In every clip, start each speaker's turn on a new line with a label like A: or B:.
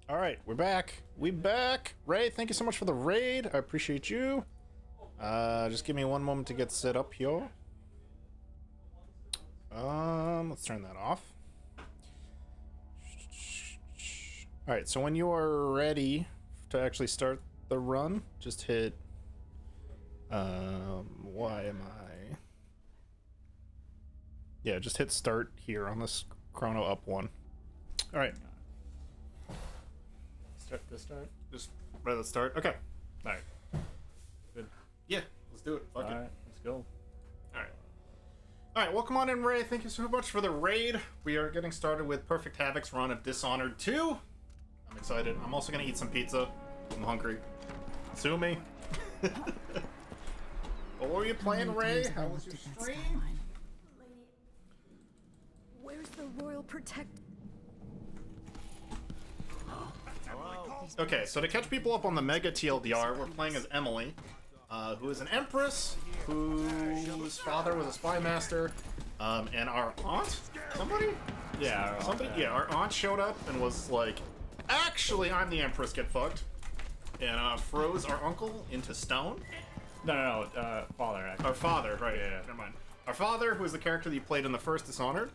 A: All right, we're back. We back. Ray, thank you so much for the raid. I appreciate you. Just give me one moment to get set up here. Let's turn that off. All right, so when you are ready to actually start the run, just hit. Why am I? Yeah, just hit start here on this chrono up one. All right.
B: Start this start?
A: Just ready to start. Okay.
B: All right. Good.
A: Yeah, let's do it. Fuck
B: All
A: it.
B: right, let's go.
A: Alright, welcome on in, Ray. Thank you so much for the raid. We are getting started with Perfect Havok's run of Dishonored 2. I'm excited. I'm also going to eat some pizza. I'm hungry. Sue me. What were you playing, Ray? How was your stream?
C: Lady, where's the royal protect?
A: Okay, so to catch people up on the Mega TLDR, we're playing as Emily, who is an empress, whose father was a spy master, and our aunt? Somebody?
B: Yeah,
A: Somebody? Yeah, our aunt showed up and was like, actually, I'm the empress, get fucked. And froze our uncle into stone.
B: No, father, actually.
A: Our father, right,
B: Yeah.
A: never mind. Our father, who is the character that you played in the first Dishonored.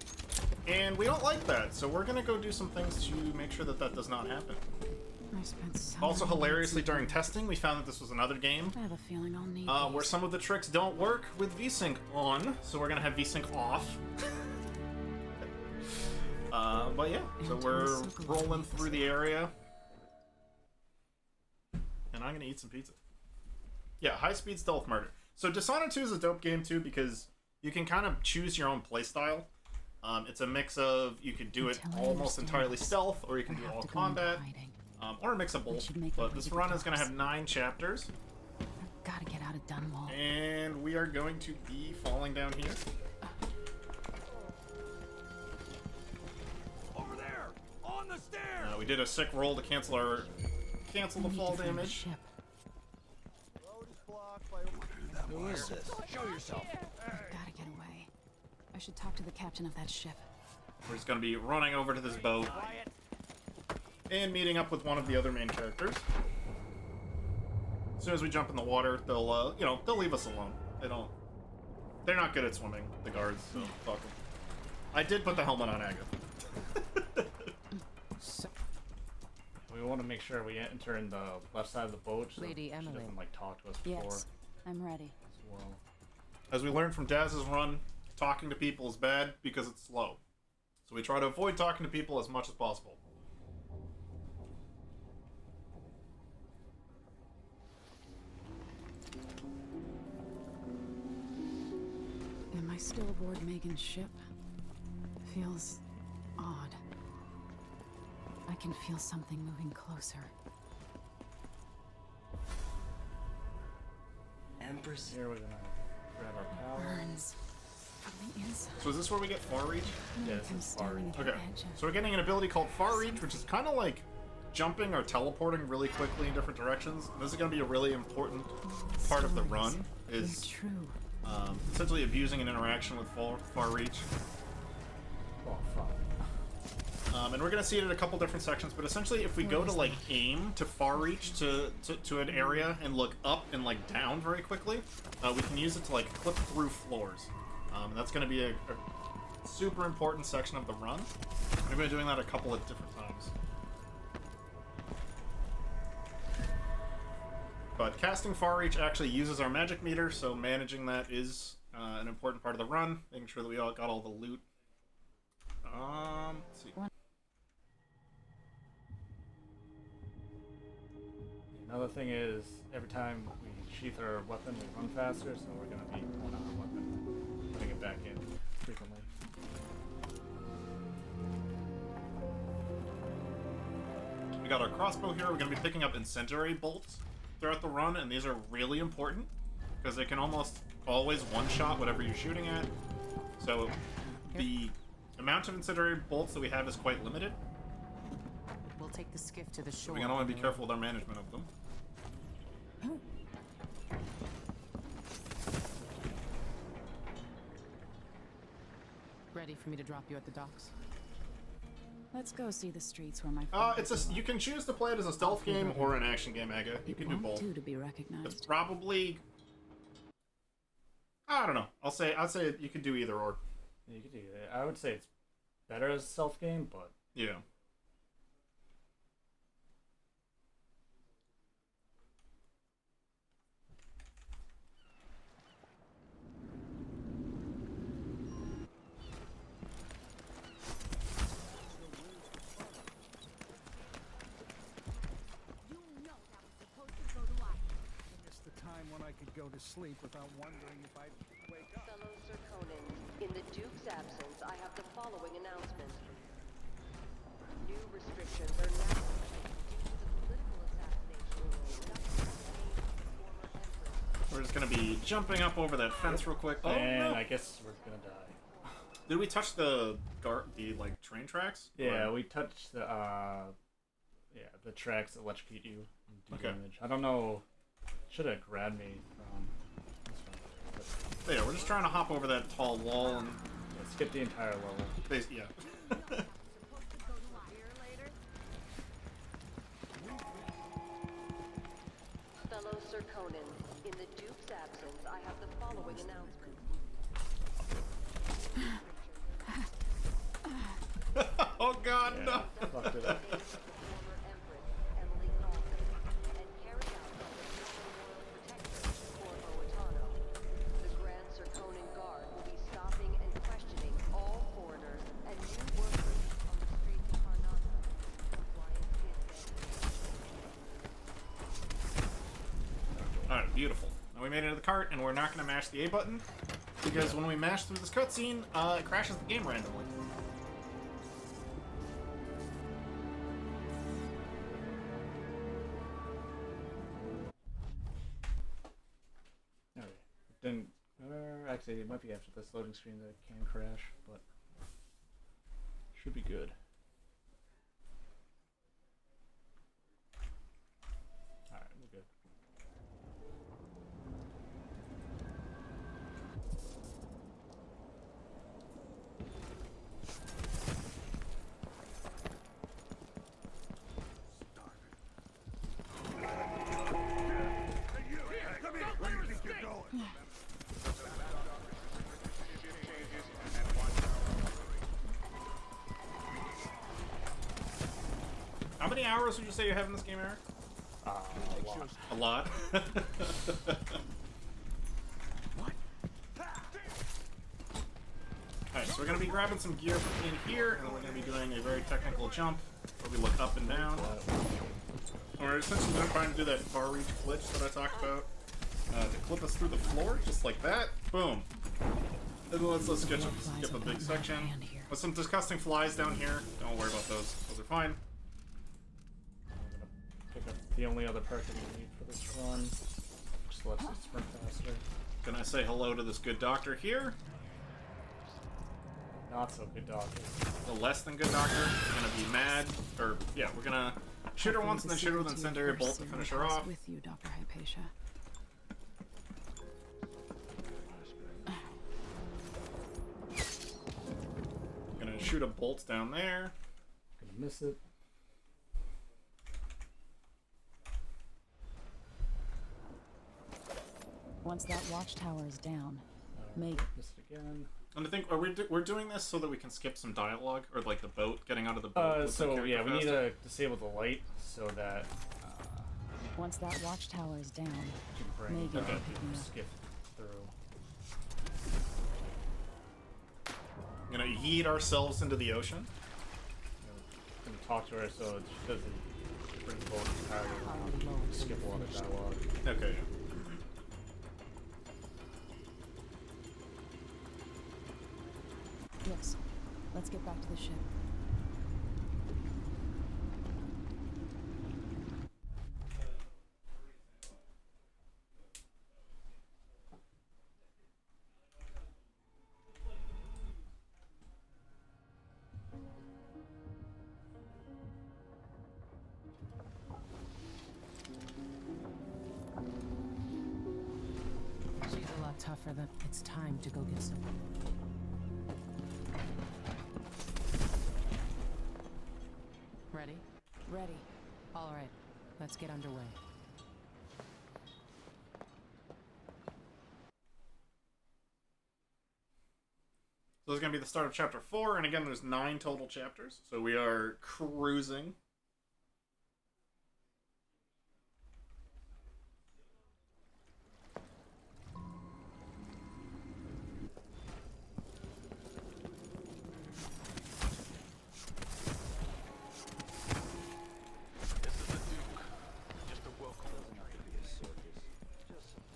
A: And we don't like that, so we're gonna go do some things to make sure that that does not happen.
C: I spent so
A: Also,
C: many
A: hilariously,
C: nights
A: during testing, we found that this was another game
C: I have a feeling I'll need
A: where some of the tricks don't work with VSync on, so we're gonna have VSync off. But yeah, so we're rolling through the area. And I'm gonna eat some pizza. Yeah, high-speed stealth murder. So Dishonored 2 is a dope game too because you can kind of choose your own playstyle. It's a mix of, you could do it almost entirely stealth, or you can do all combat, or a mix of both. But this run is going to have 9 chapters.
C: I've got to get out of Dunwall.
A: And we are going to be falling down here.
D: Over there! On the stairs!
A: We did a sick roll to cancel the fall damage.
C: Ship.
D: Who is this? Show yourself.
C: I've got to get away. I should talk to the captain of that ship.
A: We're just going to be running over to this boat and meeting up with one of the other main characters. As soon as we jump in the water, they'll, they'll leave us alone. They're not good at swimming, the guards, so fuck them. I did put the helmet on Agatha.
B: We want to make sure we enter in the left side of the boat so
E: Lady
B: she
E: Emily.
B: doesn't, like, talk to us before
C: Yes, I'm ready.
B: as well.
A: As we learned from Daz's run, talking to people is bad because it's slow. So we try to avoid talking to people as much as possible.
C: Am I still aboard Megan's ship? Feels odd. I can feel something moving closer.
D: Empress.
B: Here we're gonna grab our power.
C: Burns from the inside.
A: So is this where we get Far Reach?
B: Yeah,
C: I'm
B: this is far
C: staring
B: reach.
C: at the
A: Okay.
C: edge of-
A: So we're getting an ability called Far Reach, which is kind of like jumping or teleporting really quickly in different directions. This is going to be a really important part of the run,
C: They're
A: is
C: true.
A: essentially abusing an interaction with Far Reach.
B: Oh, fuck.
A: And we're going to see it in a couple different sections, but essentially if we go to like aim to Far Reach to an area and look up and like down very quickly, we can use it to like clip through floors. That's going to be a super important section of the run. We've been doing that a couple of different times. But casting Far Reach actually uses our magic meter, so managing that is an important part of the run, making sure that we all got all the loot. Let's see.
B: Another thing is, every time we sheath our weapon, we run faster, so we're gonna be pulling out our weapon, putting it back in frequently.
A: We got our crossbow here. We're going to be picking up incendiary bolts throughout the run, and these are really important because they can almost always one-shot whatever you're shooting at. So the amount of incendiary bolts that we have is quite limited.
E: We'll take the skiff to the shore.
A: We're going to want to be careful with our management of them.
E: Ready for me to drop you at the docks?
C: Let's go see the streets where my
A: It's a. You can choose to play it as a stealth game or an action game, Aga. You can do both.
C: Do to be recognized.
A: It's probably. I don't know. I'd say you could do either or.
B: You could do that. I would say it's better as a self game, but
A: Yeah.
F: When I could go to sleep without wondering if I'd wake up.
G: Fellow Sir Conan, in the Duke's absence, I have the following announcement. New restrictions are now due to the political assassination of
A: We're just gonna be jumping up over that fence real quick. Oh
B: and
A: no!
B: I guess we're gonna die.
A: Did we touch the like train tracks?
B: Yeah,
A: Or-
B: we touched the tracks that electrocute you and do
A: Okay.
B: damage. I don't know. Should have grabbed me from this one. But
A: Yeah, we're just trying to hop over that tall wall and
B: yeah, skip the entire level.
A: yeah.
G: Fellow Sir Conan, in the Duke's absence, I have the following announcement.
A: Oh God,
B: Yeah,
A: no!
B: fucked it up.
G: Former Empress Emily Salton, and carry out by the royal protector, Corvo Atano. The Grand Sir Conan Guard will be stopping and questioning all foreigners and new workers on the streets of Karnataka. Compliance is mandatory.
A: Alright, beautiful. Now we made it to the cart, and we're not gonna mash the A button, because when we mash through this cutscene, it crashes the game randomly.
B: Okay. Then, actually, it might be after this loading screen that it can crash, but should be good. Alright, we're good.
F: Come here! Where do you think you're going?
A: How many hours would you say you have in this game, Eric?
B: A lot.
A: A lot. Alright, so we're going to be grabbing some gear from in here, and then we're going to be doing a very technical jump where we look up and down. We're essentially going to try and do that far reach glitch that I talked about to clip us through the floor, just like that. Boom. And let's skip a big section. With some disgusting flies down here. Don't worry about those. Those are fine.
B: I'm gonna pick up the only other perk that we need for this run. Just lets us sprint faster.
A: Gonna say hello to this good doctor here.
B: Not so good doctor.
A: The less than good doctor. We're gonna be mad. Or, yeah, we're gonna shoot her once and then shoot her with an incendiary bolt to finish her off.
C: With you, Dr. Hypatia.
A: Gonna shoot a bolt down there.
B: Gonna miss it.
C: Once that watchtower is down, make
B: Miss it again.
A: And I think we're doing this so that we can skip some dialogue, or like the boat, getting out of the boat. with the
B: So
A: character
B: yeah, we need
A: faster.
B: to disable the light so that
C: once that watchtower is down,
B: we can bring
C: Megan
B: the
C: can pick me up.
B: skiff through.
A: Gonna yeet ourselves into the ocean.
B: Gonna talk to her so she doesn't bring the boat entirely around. Skip a lot of dialogue.
A: Okay.
C: yes. Let's get back to the ship. She's a lot tougher than it's time to go get some.
E: All right, let's get underway.
A: So this is going to be the start of chapter 4, and again, there's 9 total chapters, so we are cruising.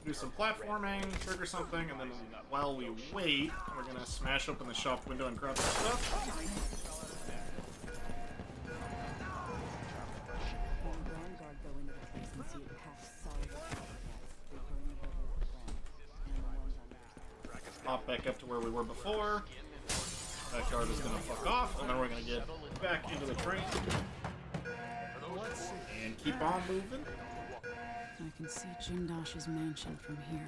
A: Do some platforming, trigger something, and then while we wait, we're gonna smash open the shop window and grab some stuff. Hop back up to where we were before. Backyard is gonna fuck off, and then we're gonna get back into the train. And keep on moving.
C: I can see Jindosh's mansion from here.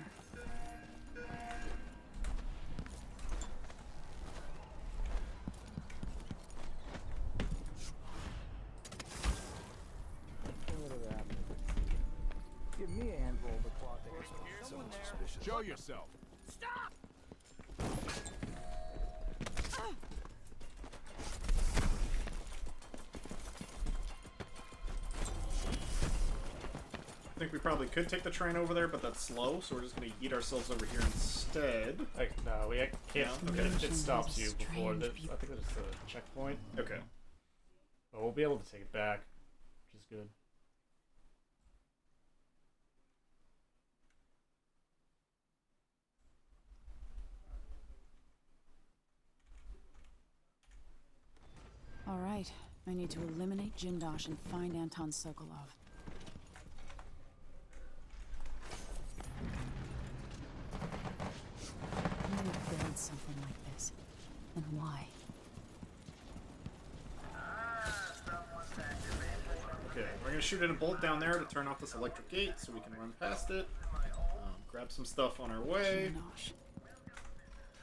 F: Give me a handful of the cloth.
D: Show yourself.
A: I think we probably could take the train over there, but that's slow, so we're just going to eat ourselves over here instead.
B: Like, no, we can't.
A: No? Okay.
B: It stops you before
C: Strange
B: this. I think it's a checkpoint.
A: Okay.
B: But we'll be able to take it back, which is good.
C: All right, I need to eliminate Jindosh and find Anton Sokolov. Who would build something like this, and why?
A: Okay, we're going to shoot in a bolt down there to turn off this electric gate so we can run past it. Grab some stuff on our way.
C: Jindosh.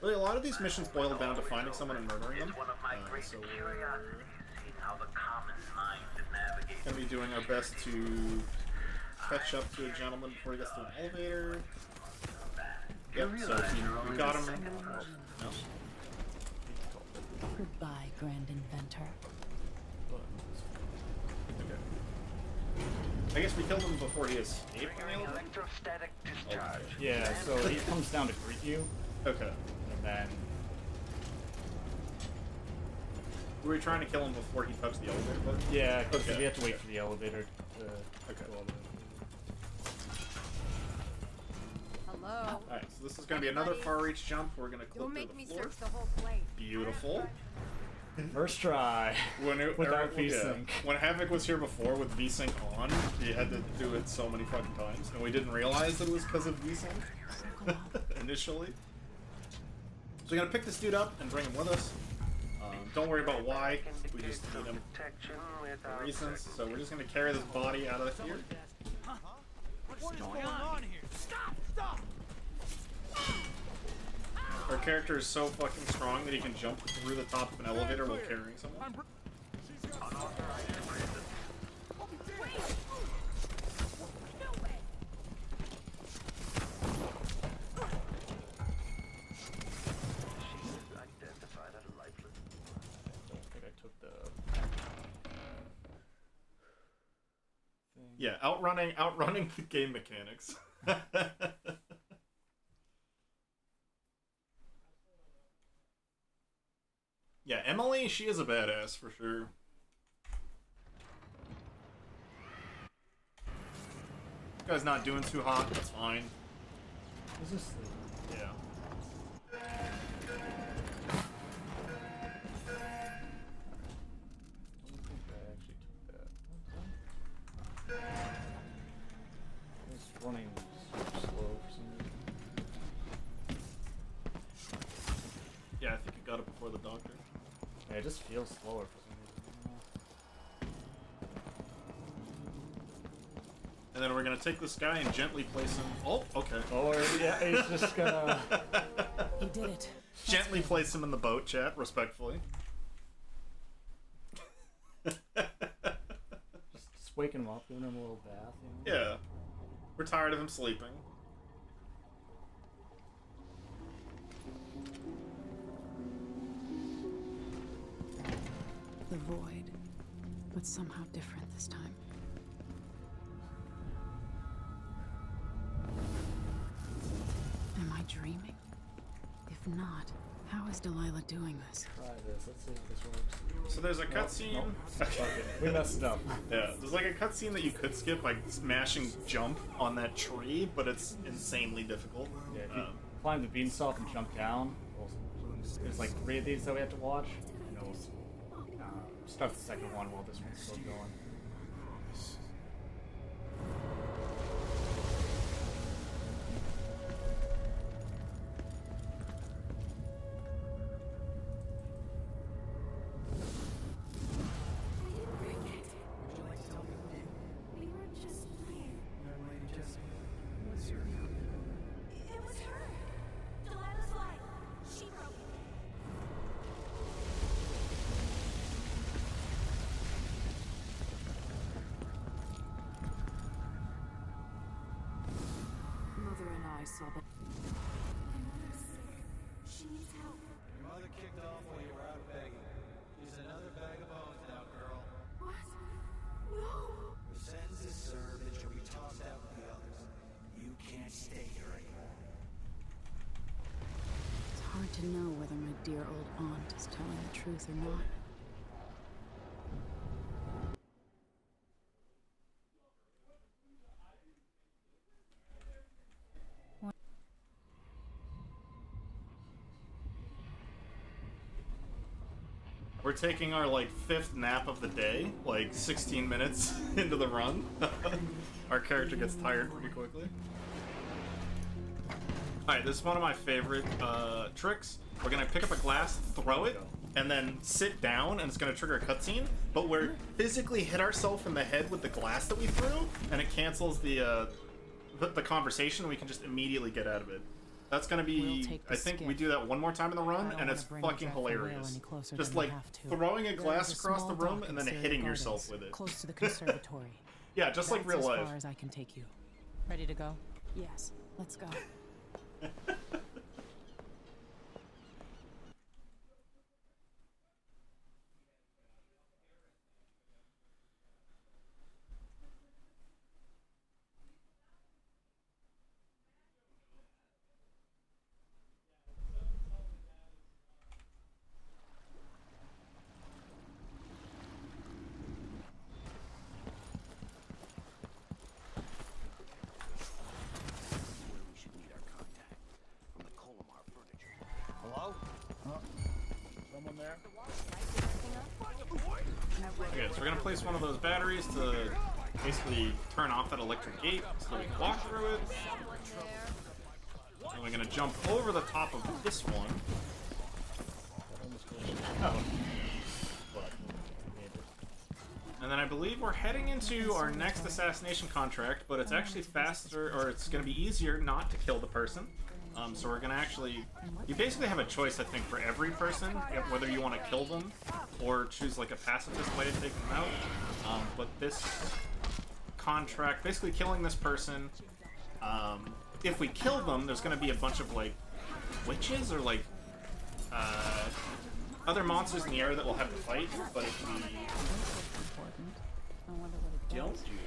A: Really, a lot of these missions boil down to finding someone and murdering them. So we're going to be doing our best to catch up to a gentleman before he gets to an elevator. Yep, so we got him. No.
C: Goodbye, Grand Inventor.
A: Okay. I guess we killed him before he escaped from the elevator?
D: Electrostatic discharge.
B: Yeah, so he comes down to greet you,
A: Okay.
B: and then
A: Were we trying to kill him before he touched the elevator button?
B: yeah, because
A: Okay.
B: we have to wait for the elevator to
A: Okay.
B: go all the way.
G: Hello.
A: Alright, so this is going to be another far reach jump. We're going to clip
G: Don't
A: through
G: make
A: the
G: me
A: floor.
G: search the whole place.
A: Beautiful.
B: First try. Without VSync.
A: When Havok was here before with VSync on, he had to do it so many fucking times, and we didn't realize that it was because of VSync initially. So we're gonna pick this dude up and bring him with us. Don't worry about why. We just need him for reasons. So we're just gonna carry this body out of here.
D: What is going on here? Stop! Stop!
A: Our character is so fucking strong that he can jump through the top of an elevator while carrying someone. Yeah, outrunning the game mechanics. Yeah, Emily, she is a badass for sure. Guy's not doing too hot, that's fine.
B: Is this the...
A: Yeah.
B: I don't think I actually took that. It's running super slow for some reason.
A: Yeah, I think you got it before the doctor.
B: Yeah, it just feels slower for some reason.
A: And then we're gonna take this guy and gently place him. Oh, okay.
B: Or, yeah, he's just gonna...
C: He did it.
A: Gently place him in the boat, chat, respectfully.
B: just Just waking him up, giving him a little bath, you know?
A: Yeah. We're tired of him sleeping.
C: The void, but somehow different this time. Am I dreaming? If not, how is Delilah doing this?
B: Try this. Let's see if this works.
A: So there's a cutscene.
B: Nope. Fuck it. We messed it up.
A: Yeah, there's like a cutscene that you could skip by smashing jump on that tree, but it's insanely difficult.
B: Yeah, if you climb the beanstalk and jump down, there's like 3 of these that we have to watch. And we'll start the second one while this one's still going.
H: It was her! Delilah's light. She broke it.
C: Mother and I saw that.
H: My mother's sick. She needs help.
I: Your mother kicked off while you were out begging. She's another bag of bones now, girl.
H: What? No!
I: Your sentence is served and she'll be tossed out with the others. You can't stay here anymore.
C: It's hard to know whether my dear old aunt is telling the truth or not.
A: We're taking our like 5th nap of the day, like 16 minutes into the run. Our character gets tired pretty quickly. Alright, this is one of my favorite tricks. We're gonna pick up a glass, throw it, and then sit down, and it's gonna trigger a cutscene, but we're physically hit ourselves in the head with the glass that we threw, and it cancels the conversation. We can just immediately get out of it. That's gonna be,
E: We'll take the
A: I think we
E: skip.
A: do that one more time in the
E: I
A: run,
E: don't
A: and
E: wanna
A: it's
E: bring the
A: fucking
E: dreadful whale
A: hilarious.
E: any closer
A: Just
E: than we
A: like
E: have to.
A: throwing a glass
E: There's a
A: across the
E: small
A: room
E: dock
A: and then
E: in Surrey
A: hitting
E: Gardens,
A: yourself with it.
E: Close to the conservatory.
A: Yeah, just like
E: That's
A: real
E: as
A: life.
E: far as I can take you. Ready to go?
C: Yes, let's go.
I: We should meet our contact from the Colomar furniture.
F: Hello? Someone there?
A: Okay, so we're gonna place one of those batteries to basically turn off that electric gate so we can walk through it. And we're gonna jump over the top of this one.
B: Oh.
A: And then I believe we're heading into our next assassination contract, but it's actually faster, or it's gonna be easier not to kill the person. So we're gonna actually, you basically have a choice, I think, for every person, whether you want to kill them or choose like a pacifist way to take them out. But this contract, basically killing this person, if we kill them, there's gonna be a bunch of like witches or like other monsters in the area that we'll have to fight. But if we
C: I wonder what it
A: don't
C: does.
A: do that.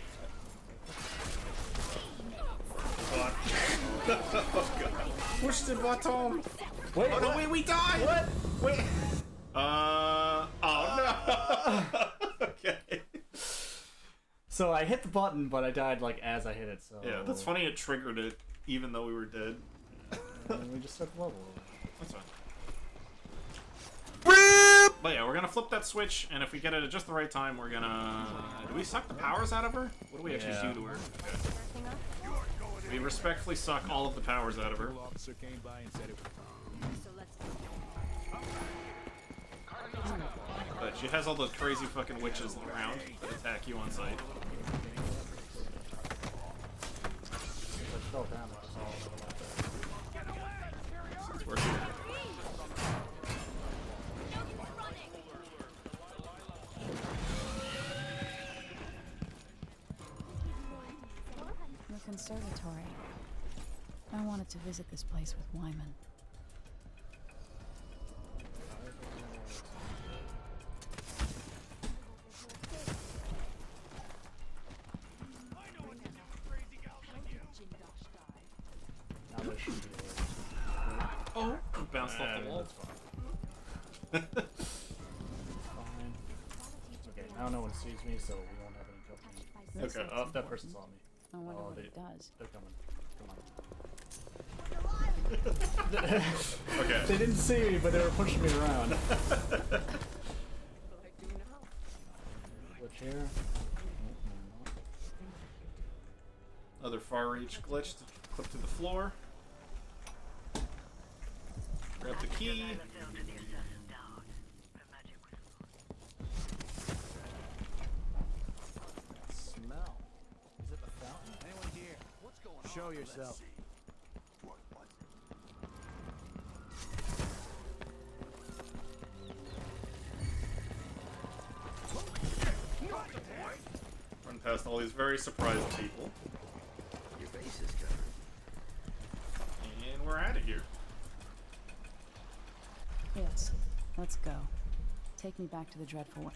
A: Oh god. Push the button!
B: Wait,
A: Oh no, wait, we died!
B: What?
A: Wait! Oh no! Okay.
B: So I hit the button, but I died like as I hit it, so...
A: Yeah, that's funny it triggered it, even though we were dead.
B: And we just took the level.
A: That's fine. But yeah, we're gonna flip that switch, and if we get it at just the right time, we're gonna... Do we suck the powers out of her? What do we actually do to her? Okay. We respectfully suck all of the powers out of her.
F: Officer came by and said it
A: But she has all those crazy fucking witches around that attack you on sight.
B: I fell down, I just saw
A: It's working.
C: conservatory. I wanted to visit this place with Wyman.
B: Now there should be
A: Oh, bounced off the wall.
B: Fine. Okay, now no one sees me, so we won't have any company.
A: Okay.
B: Oh, that person saw me.
C: I wonder
B: Oh,
C: what
B: they,
C: it does.
B: they're coming.
A: Okay.
B: They didn't see me, but they were pushing me around. Glitch here.
A: Another far reach glitch to clip to the floor. Grab the key.
B: Smell. Is it the fountain?
F: Anyone here? What's going on? Show yourself.
A: Run past all these very surprised people.
I: Your face is covered.
A: And we're out of here.
C: Yes, let's go. Take me back to the dreadful one.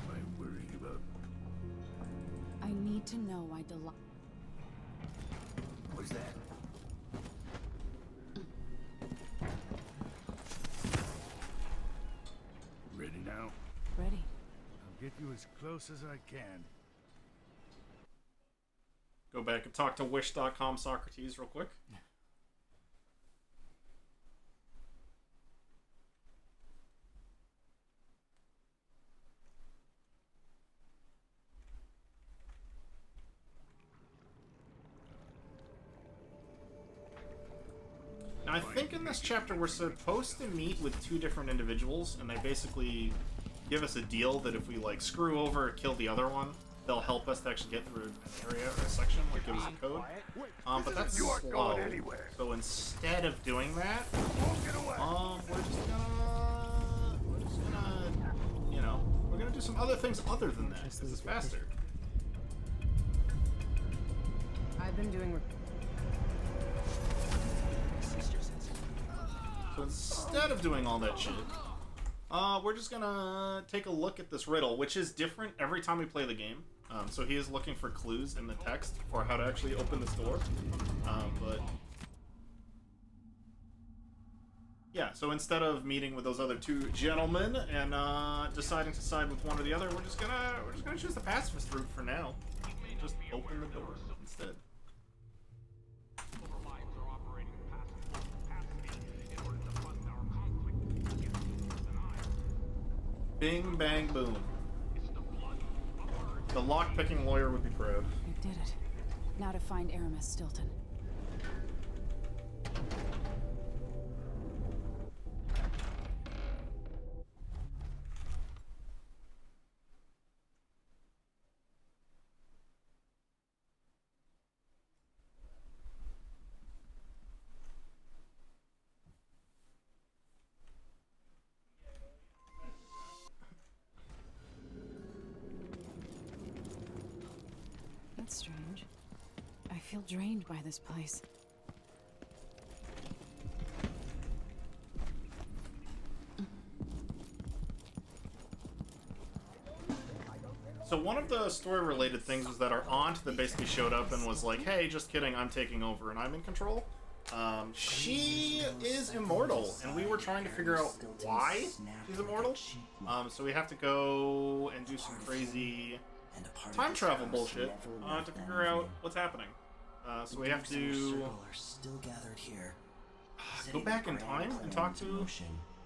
I: I'm worrying about.
C: I need to know why Delilah.
I: What's that? Ready now?
C: Ready.
F: I'll get you as close as I can.
A: Go back and talk to wish.com Socrates real quick. Now, I think in this chapter we're supposed to meet with two different individuals, and they basically give us a deal that if we like screw over or kill the other one, they'll help us to actually get through an area or a section, like give us a code. But that's slow. So instead of doing that, we're gonna do some other things other than that, because it's faster.
C: I've been doing.
A: So instead of doing all that shit, we're just gonna take a look at this riddle, which is different every time we play the game. So he is looking for clues in the text for how to actually open this door. But yeah, so instead of meeting with those other two gentlemen and deciding to side with one or the other, we're just gonna choose the pacifist route for now. Just open the door instead. Bing, bang, boom. The lock-picking lawyer would be proud.
C: You did it. Now to find Aramis Stilton. That's strange. I feel drained by this place.
A: So one of the story-related things was that our aunt that basically showed up and was like, hey, just kidding, I'm taking over and I'm in control. She is immortal, and we were trying to figure out why she's immortal. So we have to go and do some crazy time travel bullshit to figure out what's happening. So we have to go back in time and talk to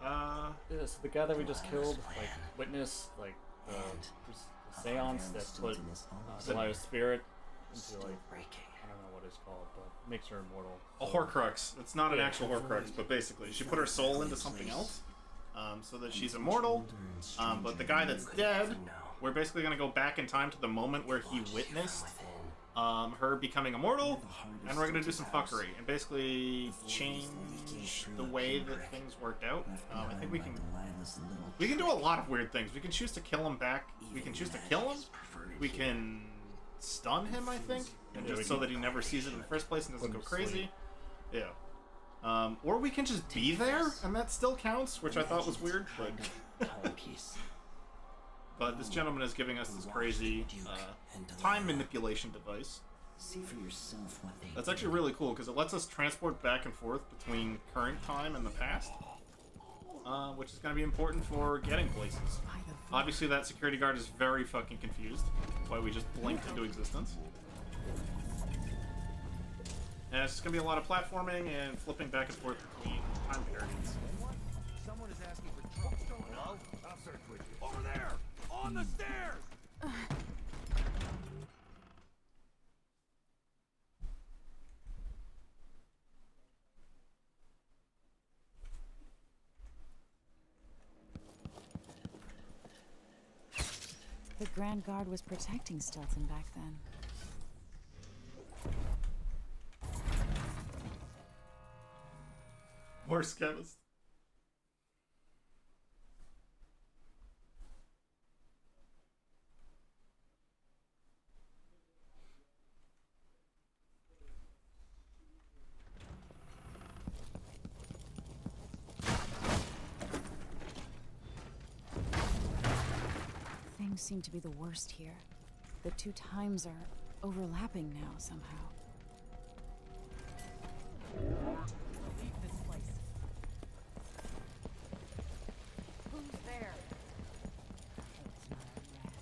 B: Yeah, so the guy that we just killed, like, witnessed, like, the seance that put Delilah's spirit into, like, I don't know what it's called, but makes her immortal.
A: a Horcrux. It's not an actual Horcrux, but basically she put her soul into something else, so that she's immortal. But the guy that's dead we're basically gonna go back in time to the moment where he witnessed her becoming immortal, and we're gonna do some fuckery and basically change the way that things worked out. I think we can do a lot of weird things. We can choose to kill him back. We can choose to kill him. We can stun him, I think, and just so that he never sees it in the first place and doesn't go crazy. Yeah. Or we can just be there, and that still counts, which I thought was weird, but... But this gentleman is giving us this crazy time manipulation device.
J: See for yourself what they
A: That's actually really cool, because it lets us transport back and forth between current time and the past, which is going to be important for getting places. Obviously, that security guard is very fucking confused. That's why we just blinked into existence. And it's just going to be a lot of platforming and flipping back and forth between time periods.
D: Someone is asking for trouble. Hello? I'll search with you. Over there! On the stairs!
C: The Grand Guard was protecting Stilton back then.
A: Worst chemist.
C: Things seem to be the worst here. The two times are overlapping now somehow.
E: Leave this place.
G: Who's there?
E: It's not a rat.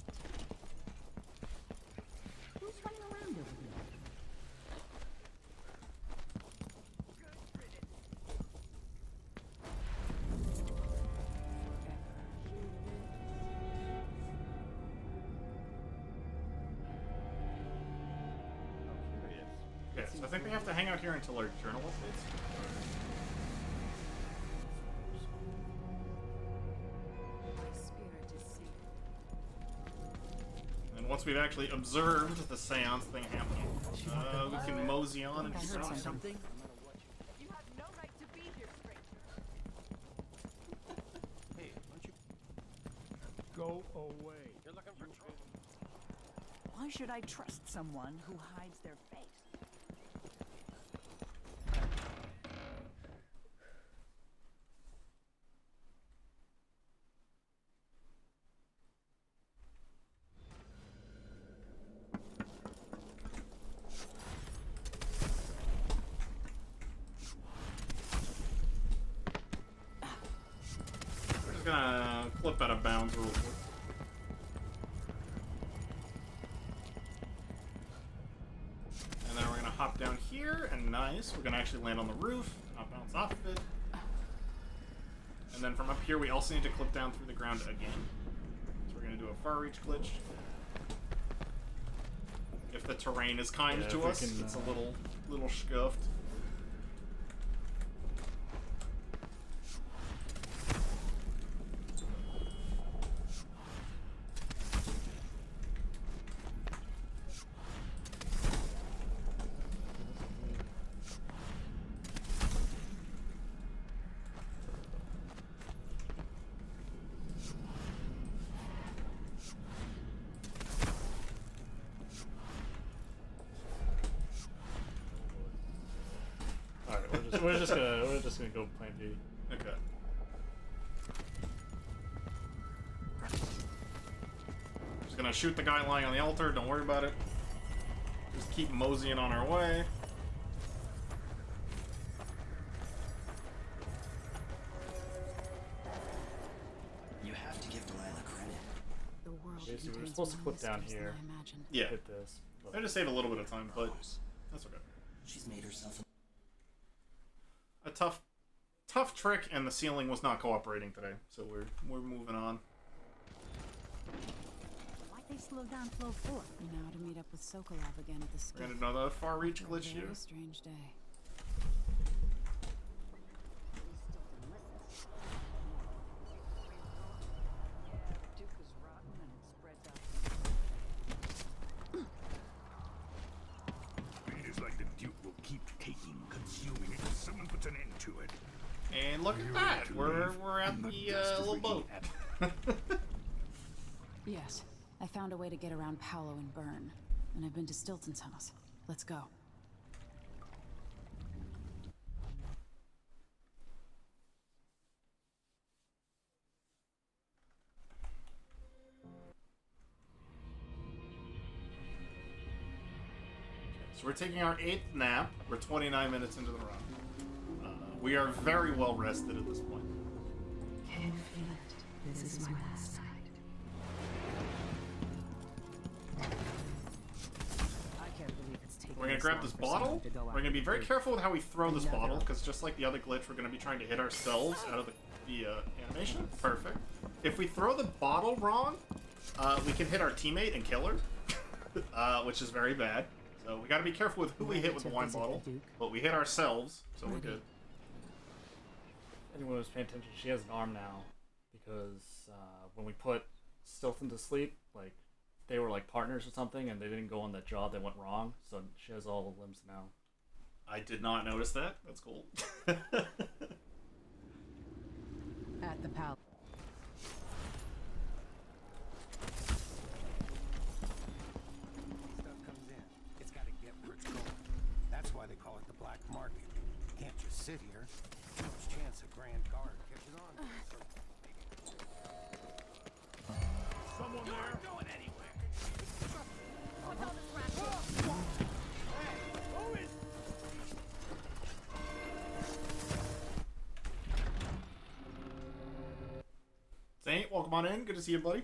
E: Who's running around over here?
A: Yeah, so I think we have to hang out here until our journal updates.
C: My spirit is safe.
A: And once we've actually observed the seance thing happening, we can mosey on and just
E: heard
G: something. You have no right to be here, stranger.
D: Hey, why don't you...
F: Go away.
D: You're looking for trouble.
E: Why should I trust someone who hides their face?
A: We're just gonna clip out of bounds real quick. And then we're gonna hop down here, and nice, we're gonna actually land on the roof, not bounce off of it. And then from up here, we also need to clip down through the ground again. So we're gonna do a far reach glitch. If the terrain is kind
B: Yeah,
A: to
B: if we
A: us,
B: can,
A: it's a little scuffed.
B: Alright, we're just gonna go plan B.
A: Okay. Just gonna shoot the guy lying on the altar, don't worry about it. Just keep moseying on our way.
J: You have to give Delilah credit.
C: The world
B: Basically, we're
C: contains
B: supposed to
C: more
B: clip down
C: mysteries than
B: here.
C: I imagined.
A: Yeah.
B: Hit this.
A: I just saved a little bit of time, but that's okay.
J: She's made herself
A: A tough trick, and the ceiling was not cooperating today, so we're moving on.
E: Why'd they slow down flow 4?
C: Now to meet up with Sokolov again at the skiff.
A: We're gonna do another far reach
C: After a
A: glitch here.
C: very strange day.
G: Duke is rotten and it spreads
A: look at that. We're at the little boat.
C: Yes, I found a way to get around Paolo and Byrne, and I've been to Stilton's house. Let's go.
A: So we're taking our 8th nap. We're 29 minutes into the run. We are very well rested at this point.
C: Can you feel it? This is my last night.
E: I can't believe it's taken.
A: We're gonna grab this bottle. We're gonna be very careful with how we throw this bottle, because just like the other glitch, we're gonna be trying to hit ourselves out of the animation. Perfect. If we throw the bottle wrong, we can hit our teammate and kill her, which is very bad. So we gotta be careful with who we hit with the wine bottle, but we hit ourselves, so we're good.
B: Anyone who's paying attention, she has an arm now, because when we put Stilton to sleep, like, they were like partners or something, and they didn't go on that job that went wrong, so she has all the limbs now.
A: I did not notice that. That's cool.
C: At the palace.
F: Stuff comes in. It's got to get where it's going. That's why they call it the black market. You can't just sit here. Too much chance a Grand Guard catches on.
D: Someone there? You're going anywhere.
H: What's all this racket?
D: Who is?
A: Saint, welcome on in. Good to see you, buddy.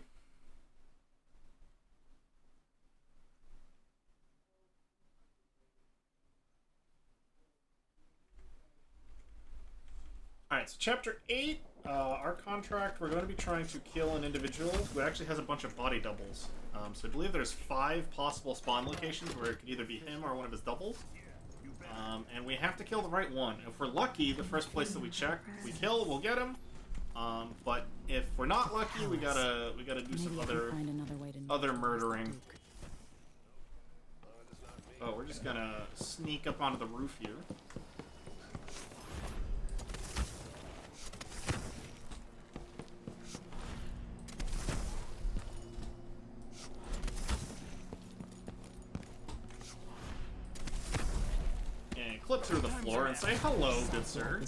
A: Alright, so Chapter 8, our contract, we're going to be trying to kill an individual who actually has a bunch of body doubles. So I believe there's 5 possible spawn locations where it could either be him or one of his doubles. And we have to kill the right one. If we're lucky, the first place that we check, we kill, we'll get him. But if we're not lucky, we gotta do some other murdering. Oh, we're just gonna sneak up onto the roof here. And clip through the floor and say hello, good sir.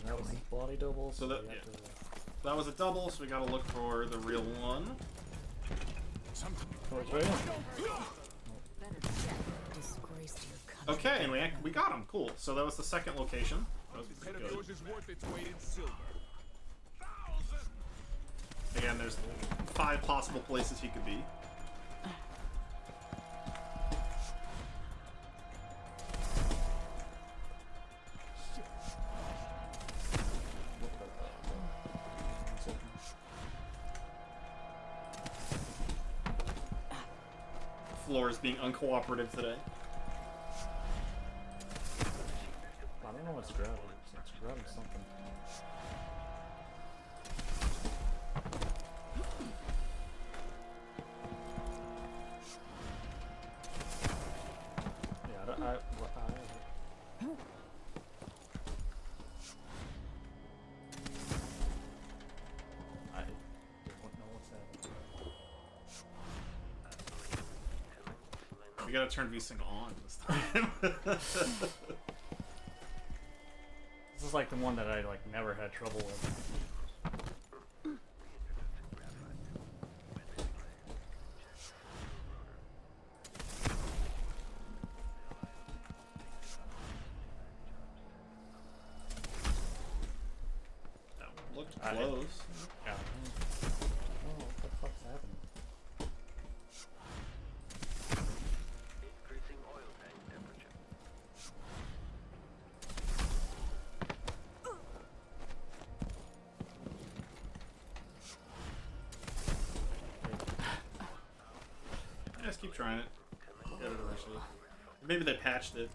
B: That was a body double,
A: So that, yeah. That was a double, so we gotta look for the real one.
B: Oh, it's right here.
A: Okay, and we got him. Cool. So that was the second location. That was pretty good. Again, there's 5 possible places he could be. Floor is being uncooperative today.
B: I don't know what's grabbing. It's grabbing something. Yeah, I don't know what's happening.
A: We gotta turn VSync on this time.
B: This is like the one that I like never had trouble with.
A: That looked close.
B: Yeah. Oh, what the fuck's happening?
A: Just keep trying it. Get it eventually. Maybe they patched it.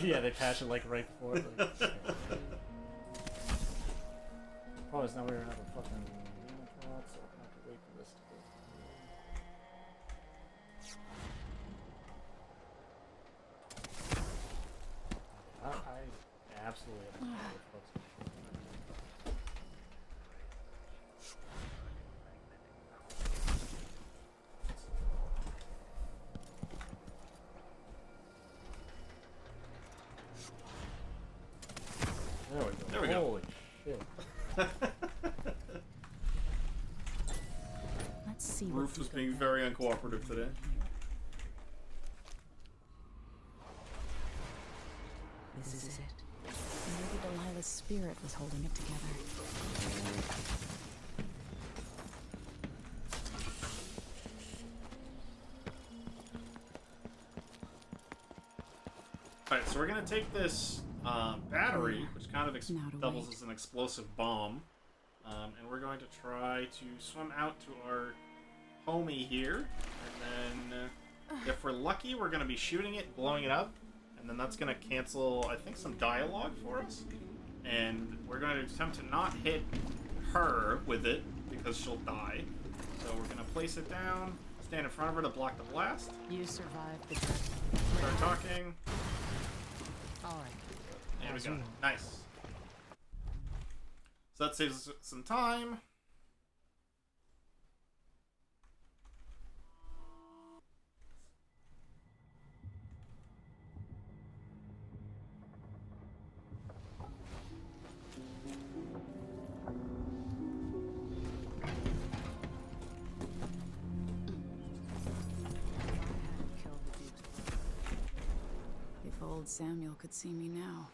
B: Yeah, they patched it like right before. Like, Problem is now we're gonna have a fucking plot, so I have to wait for this to go. I absolutely have no idea what the fuck's going on.
A: There we go.
B: Holy shit.
C: Let's see.
A: Roof is being very uncooperative today.
C: This is it. Maybe Delilah's spirit was holding it together.
A: Alright, so we're gonna take this battery, which kind of
C: Now to
A: doubles
C: wait.
A: as an explosive bomb, and we're going to try to swim out to our homie here, and then if we're lucky, we're gonna be shooting it, blowing it up, and then that's gonna cancel, I think, some dialogue for us, and we're going to attempt to not hit her with it, because she'll die. So we're gonna place it down, stand in front of her to block the blast,
C: You survived the trip.
A: start talking.
C: Alright.
A: There we go. Nice. So that saves us some time.
C: If old Samuel could see me now.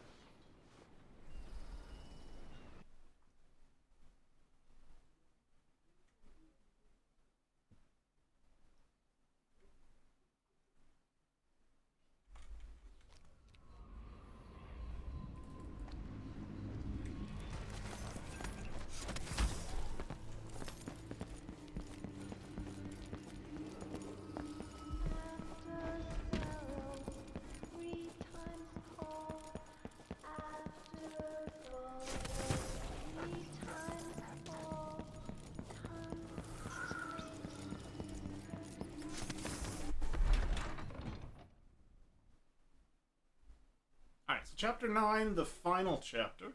A: Alright, so chapter 9, the final chapter.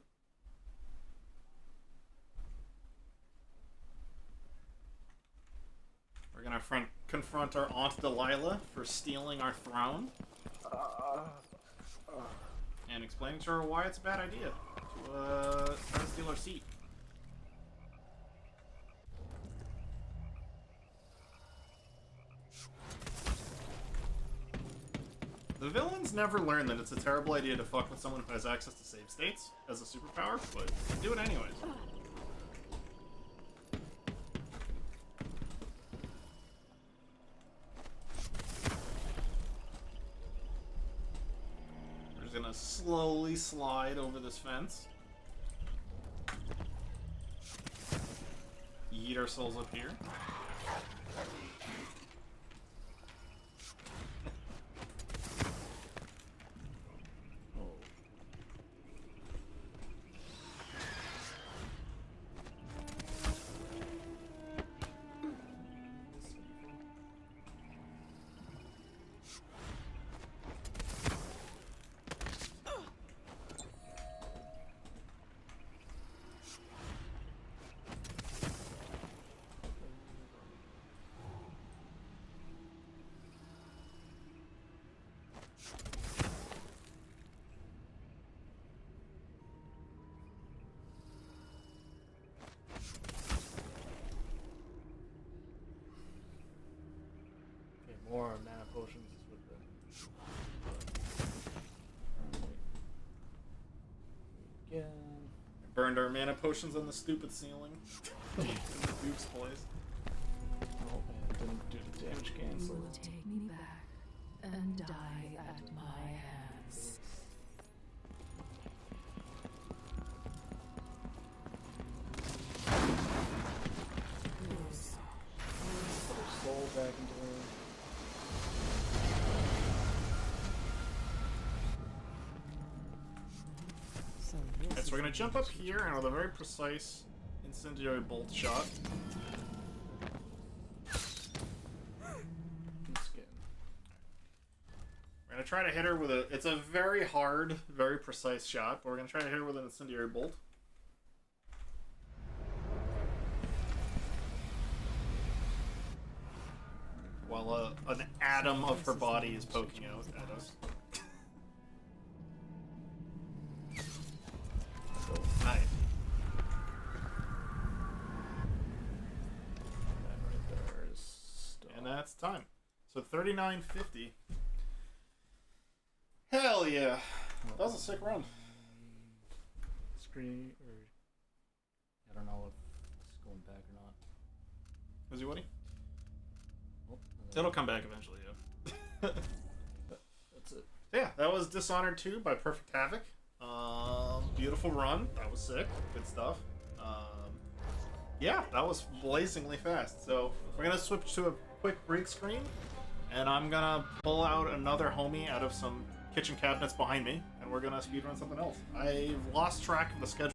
A: We're gonna confront our Aunt Delilah for stealing our throne. And explaining to her why it's a bad idea to try to steal our seat. The villains never learn that it's a terrible idea to fuck with someone who has access to save states as a superpower, but they do it anyways. We're just gonna slowly slide over this fence. Yeet ourselves up here.
B: More mana potions with the. Again.
A: Burned our mana potions on the stupid ceiling. In the Duke's place.
B: Oh man, didn't do the damage
C: You
B: cancel.
C: will take me back and die at my hands.
B: Put her soul back into her.
C: So
A: Alright, so we're gonna jump up here and with a very precise incendiary bolt shot.
B: Skin.
A: We're gonna try to hit her with a. It's a very hard, very precise shot, but we're gonna try to hit her with an incendiary bolt. While an atom of her body is poking out at us. that's time. So 39.50. Hell yeah. That was a sick run.
B: Screen, or I don't know if it's going back or not.
A: Is he Woody?
B: Oh,
A: It'll come back eventually, yeah.
B: That's it.
A: Yeah, that was Dishonored 2 by Perfect Havok. Beautiful run. That was sick. Good stuff. Yeah, that was blazingly fast. So we're going to switch to a quick break screen, and I'm going to pull out another homie out of some kitchen cabinets behind me, and we're going to speedrun something else. I've lost track of the schedule.